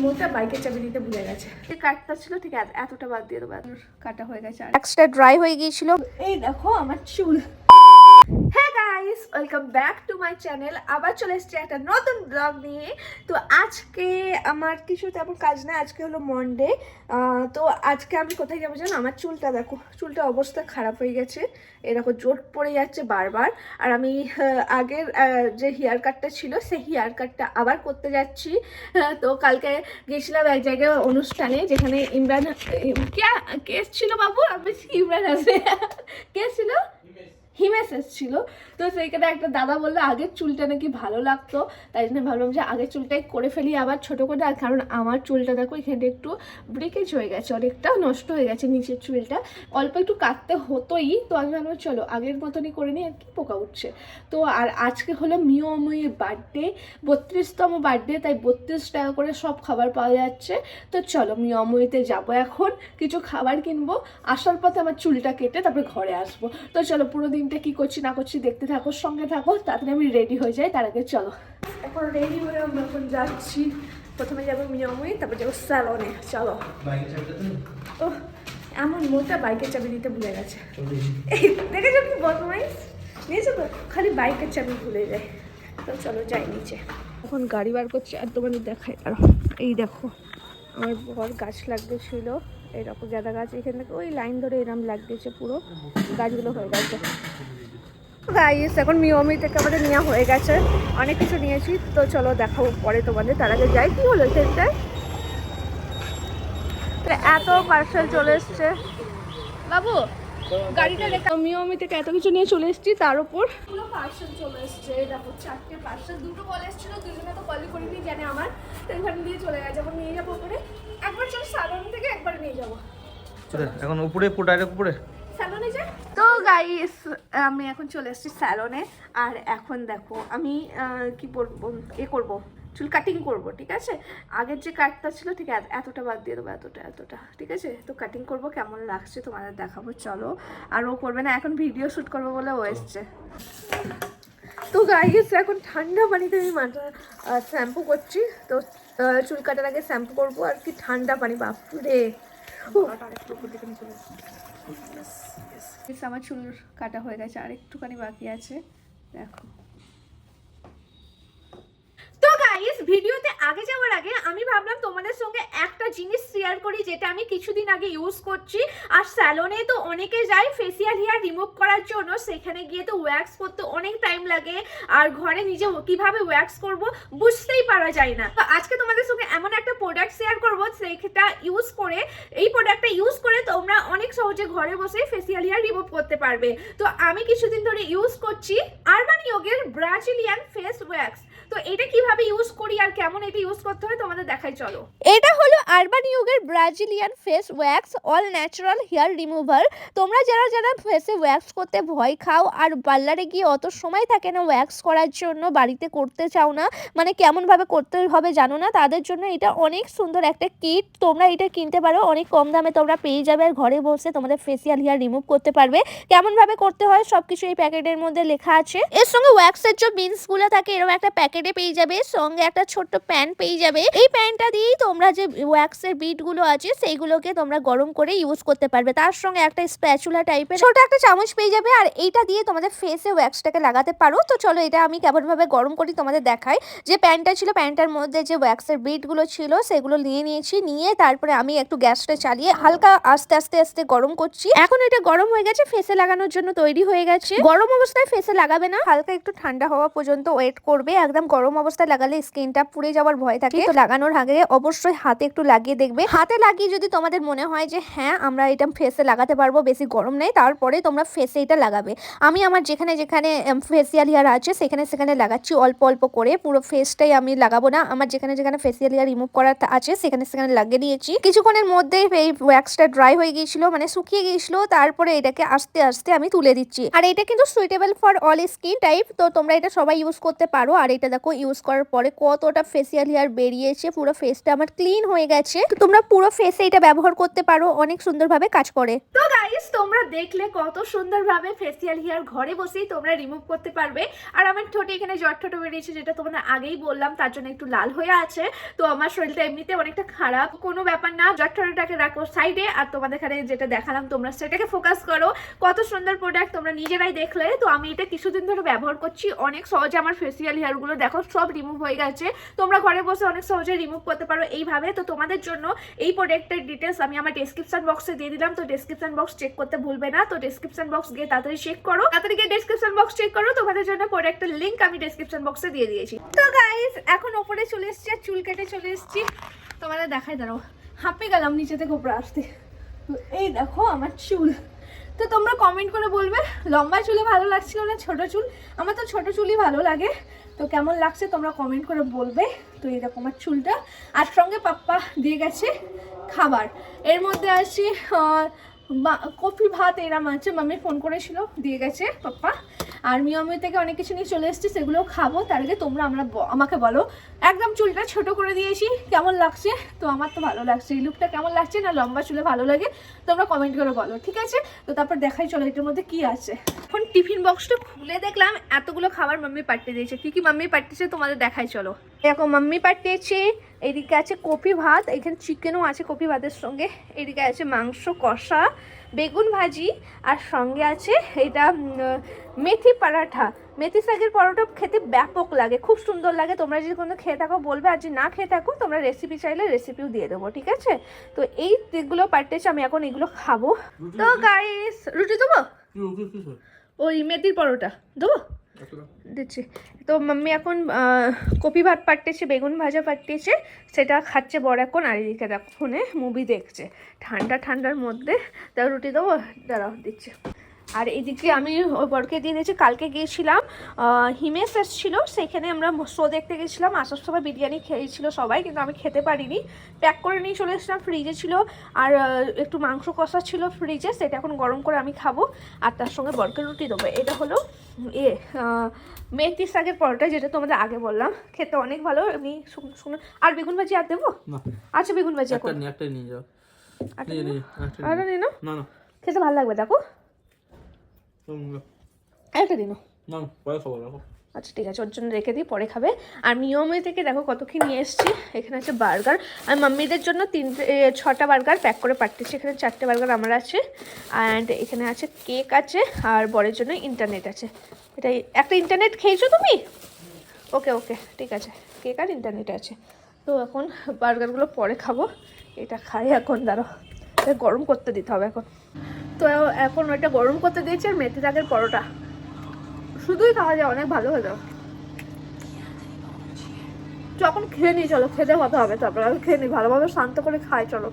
মোটা বাইকের চাবি দিতে ভুলে গেছে। কাটটা ছিল ঠিক আছে, এতটা বাদ দিয়ে দেবো, কাটা হয়ে গেছে, এক্সট্রা ড্রাই হয়ে গিয়েছিল। এই দেখো আমার চুল। হ্যাঁ guys, welcome back to my channel. আবার চলে এসেছি একটা নতুন ব্লগ নিয়ে। তো আজকে আমার কিছু তেমন কাজ না, আজকে হলো মনডে। তো আজকে আমি কোথায় যাবো জানো? আমার চুলটা দেখো, চুলটা অবস্থা খারাপ হয়ে গেছে, এরকম জোট পড়ে যাচ্ছে বারবার। আর আমি আগের যে হেয়ার কাটটা ছিল সেই হেয়ার কাটটা আবার করতে যাচ্ছি। তো কালকে গেছিলাম এক জায়গায় অনুষ্ঠানে, যেখানে ইমরান কে ছিল বাবু, আমি ইমরান আছে কে ছিল, হিমেশ এসেছিল। তো সেইখানে একটা দাদা বললো আগের চুলটা নাকি ভালো লাগতো, তাই জন্য ভাবলাম যে আগের চুলটাই করে ফেলি আবার ছোটো করে। আর কারণ আমার চুলটা দেখো এখানে একটু ব্রেকেজ হয়ে গেছে, অনেকটা নষ্ট হয়ে গেছে নিচের চুলটা, অল্প একটু কাটতে হতোই। তো আমি ভাবলাম চলো আগের মতনই করে নিই, আর কি পোকা উঠছে। তো আর আজকে হলো মিয়ময়ীর বার্থডে, 32তম বার্থডে, তাই 32 টাকা করে সব খাবার পাওয়া যাচ্ছে। তো চলো মিয়ময়ীতে যাবো, এখন কিছু খাবার কিনবো, আসার পথে আমার চুলটা কেটে তারপরে ঘরে আসবো। তো চলো পুরো দিনটা কি করছি না করছি দেখতে থাকো, সঙ্গে থাকো, তাড়াতাড়ি আমি রেডি হয়ে যাই। তার আগে চলো, এখন রেডি হয়ে আমরা এখন যাচ্ছি। প্রথমে যাবো মিয়ময়ী, তারপর যাবো স্যালনে। চলো। ও এমন মোটা বাইকের চাবি দিতে ভুলে গেছে, এই দেখেছো কি বদমাইশ, নিয়েছো তো, খালি বাইকের চাবি ভুলে যায়। তো চলো যাই নিচে। এখন গাড়ি বার করছে আর তোমাদের দেখাই। আর এই দেখো আমার বর গাছ লাগিয়েছিল, এরকম গাঁদা গাছ, এখান থেকে ওই লাইন ধরে এরকম লাগিয়েছে, পুরো গাছগুলো হয়ে গেছে। গাইস এখন মিয়মি থেকে আমাদের নেওয়া হয়ে গেছে, অনেক কিছু নিয়েছি। তো চলো দেখাবো পরে তোমাদের, তার আগে যাই কি হলো সেটাই। এত পার্সেল চলে এসছে বাবু, গাড়িটা দেখো। মিয়মি থেকে এত কিছু নিয়ে চলে এসেছি, তার উপর পুরো পার্সেল চলে এসছে। দেখো 4টে পার্সেল, 2টো কল এসেছিল, দুজনে তো কলই করিনি জানে আমার, তো এখানে দিয়ে চলে গেছে। এখন নিয়ে যাবো উপরে, একবার চলো সালন থেকে একবার নিয়ে যাবো। এখন উপরে ডাইরেক্ট উপরে স্যালনে যাই। তো গাইস আমি এখন চলে এসেছি স্যালনে, আর এখন দেখো আমি কি বলবো, করবো, চুল কাটিং করব, ঠিক আছে। আগের যে কাটটা ছিল ঠিক আছে, এতটা বাদ দিয়ে দেবো, এতটা ঠিক আছে। তো কাটিং করব, কেমন লাগছে তোমাদের দেখাবো চলো। আর ও করবে না, এখন ভিডিও শ্যুট করবো বলে ও এসছে। তো গাইস এখন ঠান্ডা পানিতে আমি মাথা শ্যাম্পু করছি। তো চুল কাটার আগে শ্যাম্পু করবো, আর কি ঠান্ডা পানি, বাপরে। আমার চুল কাটা হয়ে গেছে, আর একটুখানি বাকি আছে, দেখো। তো গাইস ভিডিওতে আগে যাওয়ার আগে আমি ভাবলাম তোমাদের সঙ্গে একটা জিনিস শেয়ার করি, যেটা আমি কিছুদিন আগে ইউজ করছি। আর স্যালনে তো অনেকে যায় ফেসিয়াল হেয়ার রিমুভ করার জন্য, সেখানে গিয়ে তো ওয়্যাক্স করতে অনেক টাইম লাগে, আর ঘরে নিজে কিভাবে ওয়্যাক্স করব বুঝতেই পারা যায় না। তো আজকে তোমাদের সঙ্গে এমন একটা প্রোডাক্ট শেয়ার করবো, সেটা ইউজ করে, এই প্রোডাক্টটা ইউজ করে তোমরা অনেক সহজে ঘরে বসে ফেসিয়াল হেয়ার রিমুভ করতে পারবে। তো আমি কিছুদিন ধরে ইউজ করছি আরবান ইয়োগের ব্রাজিলিয়ান ফেস ওয়্যাক্স। তো এটা কিভাবে ইউজ করি আর কেমন এটা ইউজ করতে হয় তোমাদের দেখাই চলো। এটা হলো আরবান ইয়োগের Brazilian face wax, all natural hair remover. তোমরা যারা ফেসে ওয়্যাক্স করতে ভয় খাও, আর পার্লারে গিয়ে অত সময় থাকে না ওয়্যাক্স করার জন্য, বাড়িতে করতে চাও না, মানে কেমন ভাবে করতে হবে জানো না, তাদের জন্য এটা অনেক সুন্দর একটা কিট। তোমরা এটা কিনতে পারো, অনেক কম দামে তোমরা পেয়ে যাবে, আর ঘরে বসে তোমাদের ফেসিয়াল হেয়ার রিমুভ করতে পারবে। কেমন ভাবে করতে হয় সবকিছু এই প্যাকেটের মধ্যে লেখা আছে। এর সঙ্গে ওয়্যাক্সের যে বিনস গুলো থাকে এরকম একটা প্যাকেটে পেয়ে যাবে, সঙ্গে একটা ছোট্ট প্যান পেয়ে যাবে। এই প্যানটা দিয়েই তোমরা যে ওয়্যাক্সের বিট গুলো আছে সেইগুলোকে তোমরা গরম করে ইউজ করতে পারবে। তার সঙ্গে একটা স্প্যাচুলা টাইপের ছোট একটা চামচ পেয়ে যাবে, আর এইটা দিয়ে তোমাদের ফেসে ওয়্যাক্সটাকে লাগাতে পারো। তো চলো এটা আমি কেমন ভাবে গরম করি তোমাদের দেখাই। যে প্যানটা ছিল, প্যানটার মধ্যে যে ওয়্যাক্সের বিট গুলো ছিল সেগুলো নিয়েছি, নিয়ে তারপরে আমি একটু গ্যাসটা চালিয়ে হালকা আস্তে আস্তে গরম করছি। এখন এটা গরম হয়ে গেছে, ফেসে লাগানোর জন্য তৈরি হয়ে গেছে। গরম অবস্থায় ফেসে লাগাবে না, হালকা একটু ঠান্ডা হওয়া পর্যন্ত ওয়েট করবে। একদম গরম অবস্থায় লাগালে স্কিনটা পুড়ে যাওয়ার ভয় থাকে। তো লাগানোর আগে অবশ্যই হাতে একটু লাগিয়ে দেখবে। হাতে লাগিয়ে যদি তোমাদের মনে হয় যে হ্যাঁ আমরা এটা ফেসে লাগাতে পারবো, বেশি গরম নেই, তারপরে তোমরা ফেসে এটা লাগাবে। আমি আমার যেখানে ফেসিয়াল হেয়ার আছে সেখানে লাগাচ্ছি অল্প অল্প করে, পুরো ফেসটাই আমি লাগাবো না। আমার যেখানে ফেসিয়াল হেয়ার রিমুভ করা আছে সেখানে লাগিয়ে দিয়েছি। কিছুক্ষণের মধ্যে এই ওয়্যাক্সটা ড্রাই হয়ে গিয়েছিল, মানে শুকিয়ে গিয়েছিল। তারপরে এটাকে আস্তে আস্তে আমি তুলে দিচ্ছি। আর এটা কিন্তু suitable for all skin type, তো তোমরা এটা সবাই ইউজ করতে পারো। আর এটা দেখো ইউজ করার পরে কতটা ফেসিয়াল হেয়ার বেরিয়েছে, পুরো ফেসটা আমার ক্লিন হয়ে গেছে। তো তোমরা পুরো ফেসে এটা ব্যবহার করতে পারো, অনেক সুন্দরভাবে কাজ করে। তো গাইস তোমরা দেখলে কত সুন্দরভাবে ফেসিয়াল হেয়ার ঘরে বসেই তোমরা রিমুভ করতে পারবে। আর আমার ঠোঁটে এখানে জটঠোঁটো বেরিয়েছে, যেটা তোমরা আগেই বললাম, তার জন্য একটু লাল হয়ে আছে। তো আমার শরীরটা এমনিতে অনেকটা খারাপ, কোনো ব্যাপার না, জটঠোঁটোটাকে রাখো সাইডে, আর তোমাদের এখানে যেটা দেখালাম তোমরা সেটাকে ফোকাস করো। কত সুন্দর প্রোডাক্ট তোমরা নিজেরাই দেখলে। তো আমি এটা কিছুদিন ধরে ব্যবহার করছি, অনেক সহজে আমার ফেসিয়াল হেয়ারগুলো দেখো সব রিমুভ হয়ে গেছে। তোমরা ঘরে বসে অনেক সহজে রিমুভ করতে পারো এইভাবে। তো তোমাদের জন্য এই প্রোডাক্টের ডিটেলস আমি আমার ডেসক্রিপশন বক্সে দিয়ে দিলাম, তো ডেসক্রিপশন বক্স চেক করতে ভুলবে না। তো ডেসক্রিপশন বক্স গিয়ে তাড়াতাড়ি চেক করো, তাড়াতাড়ি গিয়ে ডেসক্রিপশন বক্স চেক করো, তোমাদের জন্য প্রোডাক্টের লিংক আমি ডেসক্রিপশন বক্সে দিয়ে দিয়েছি। তো গাইস এখন ওপরে চলে এসেছি আর চুল কেটে চলে এসেছি, তোমাদের দেখাই দাঁড়াও, হাঁপে গেলাম নিচে থেকে উপরে আসতে। তো এই দেখো আমার চুল। তো তোমরা কমেন্ট করে বলবে লম্বা চুলে ভালো লাগছিল না ছোট চুল। আমার তো ছোট চুলই ভালো লাগে, তো কেমন লাগছে তোমরা কমেন্ট করে বলবে। তো এইরকম আমার চুলটা, আর সঙ্গে পাপ্পা দিয়ে গেছে খাবার, এর মধ্যে আসি কফি ভাত এরম আছে, মাম্মি ফোন করেছিল দিয়ে গেছে পাপ্পা। আর মিয়ামি থেকে অনেক কিছু নিয়ে চলে এসেছি, সেগুলো খাবো। তার আগে তোমরা আমাকে বলো, একদম চুলটা ছোট করে দিয়েছি, কেমন লাগছে? তো আমার তো ভালো লাগছে। এই লুকটা কেমন লাগছে, না লম্বা চুলে ভালো লাগে? তোমরা কমেন্ট করে বলো, ঠিক আছে? তো তারপর দেখাই চলো এটার মধ্যে কি আছে। এখন টিফিন বক্সটা খুলে দেখলাম এতগুলো খাবার মাম্মি পাঠিয়ে দিয়েছে। কি কি মাম্মি পাঠিয়েছে তোমাদের দেখাই চলো। এরকম মাম্মি পাঠিয়েছে, এইদিকে আছে কপি ভাত, এখানে চিকেনও আছে কপি ভাতের সঙ্গে, এদিকে আছে মাংস কষা, বেগুন ভাজি, আর সঙ্গে আছে এটা মেথি পরাঠা। মেথি শাকের পরোটা খেতে ব্যাপক লাগে, খুব সুন্দর লাগে। তোমরা যদি কোনো খেয়ে থাকো বলবে, আর যদি না খেয়ে থাকো তোমরা রেসিপি চাইলে রেসিপিও দিয়ে দেবো, ঠিক আছে? তো এই দিকগুলো পাঠিয়েছে, আমি এখন এগুলো খাবো। তো গাইস রুটি দেবো, ওই মেথির পরোটা দেবো, দিচ্ছি। তো মাম্মি এখন কপি ভাত পাঠিয়েছে, বেগুন ভাজা পাঠিয়েছে, সেটা খাচ্ছে বড় এখন। আর এদিকে দেখো ফোনে মুভি দেখছে ঠান্ডার মধ্যে। তা রুটি দেবো, দাঁড়াও দিচ্ছি। আর এদিকে আমি ওই বরকে দিয়ে দিয়েছি। কালকে গিয়েছিলাম হিমেশ এসেছিলো, সেখানে আমরা শো দেখতে গেছিলাম। আসার সময় বিরিয়ানি খেয়েছিল সবাই, কিন্তু আমি খেতে পারিনি, প্যাক করে নিয়ে চলে এসেছিলাম। ফ্রিজে ছিল, আর একটু মাংস কষা ছিল ফ্রিজে, সেটা এখন গরম করে আমি খাবো। আর তার সঙ্গে বরকে রুটি দেবো। এটা হলো মেথি শাকের পরোটা, যেটা তোমাদের আগে বললাম, খেতে অনেক ভালো। এমনি শুকনো। আর বেগুন ভাজি আর দেবো? আচ্ছা বেগুন ভাজি এখন একটা নিয়ে যাও। আর নিন, খেতে ভালো লাগবে দেখো। একটা দিন, আচ্ছা ঠিক আছে, ওর জন্য রেখে দিই, পরে খাবে। আর নিয়মে থেকে দেখো কত কি নিয়ে এসেছি। এখানে আছে বার্গার, আর মাম্মিদের জন্য 6টা বার্গার প্যাক করে পাঠিয়েছি। এখানে 4টে বার্গার আমার আছে, অ্যান্ড এখানে আছে কেক আছে, আর বরের জন্য ইন্টারনেট আছে। এটা একটা ইন্টারনেট খেয়েছো তুমি? ওকে ঠিক আছে, কেক আর ইন্টারনেট আছে। তো এখন বার্গারগুলো পরে খাবো, এটা খাই এখন। দাঁড়াও, এটা গরম করতে দিতে হবে এখন। তো এখন ওইটা গরম করতে দিয়েছি। আর মেথি শাকের পরোটা শুধুই খাওয়া যায়, অনেক ভালো হয়ে যাবে। যখন খেয়ে নিই, চলো খেতে কথা হবে, তারপর আমি খেয়ে নিই, ভালোভাবে শান্ত করে খাই চলো।